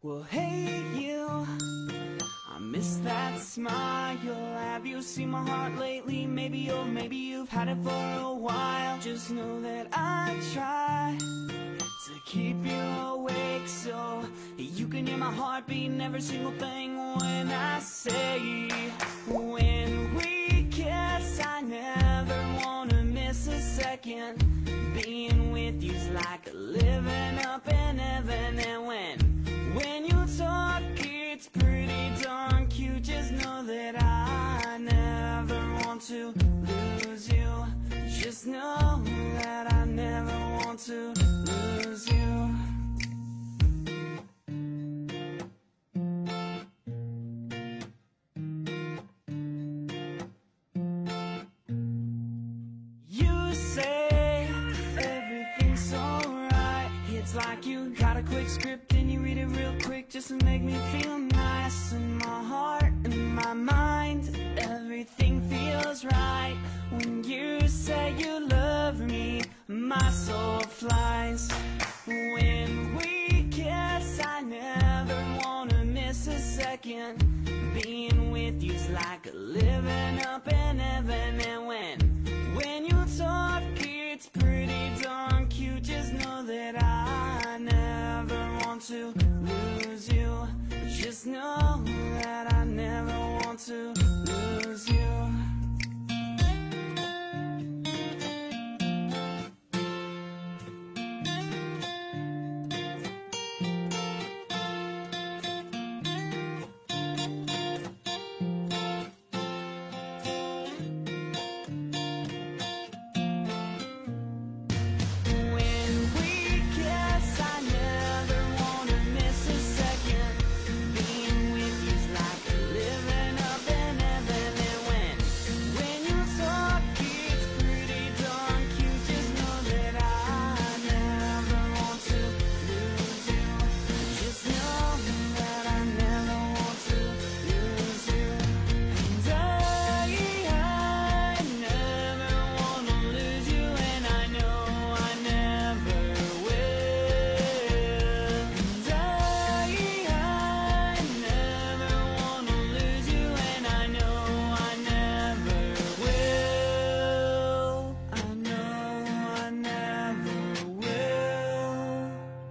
Well, hey you, I miss that smile. Have you seen my heart lately? Maybe you've had it for a while. Just know that I try to keep you awake so you can hear my heartbeat in every single thing when I say, when we kiss, I never wanna miss a second. Being with you's like living up in heaven. And when you talk, it's pretty darn cute. Just know that I never want to lose you. Just know that I never want to lose you. You say everything's alright. It's like you got a quick script and you read it real quick just to make me feel nice. In my heart and my mind, everything feels right. When you say you love me, my soul flies. When we kiss, I never wanna miss a second. Being with you's like living up in heaven. And when you talk, it's pretty darn cute. Just know that I never want to lose you. Just know that I never want to lose you.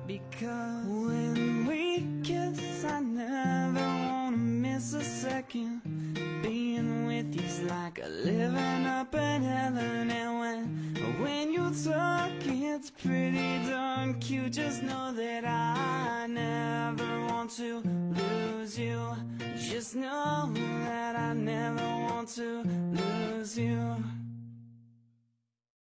Because when we kiss, I never wanna miss a second. Being with you's like a living up in heaven. And when you talk, it's pretty darn cute. Just know that I never want to lose you. Just know that I never want to lose you.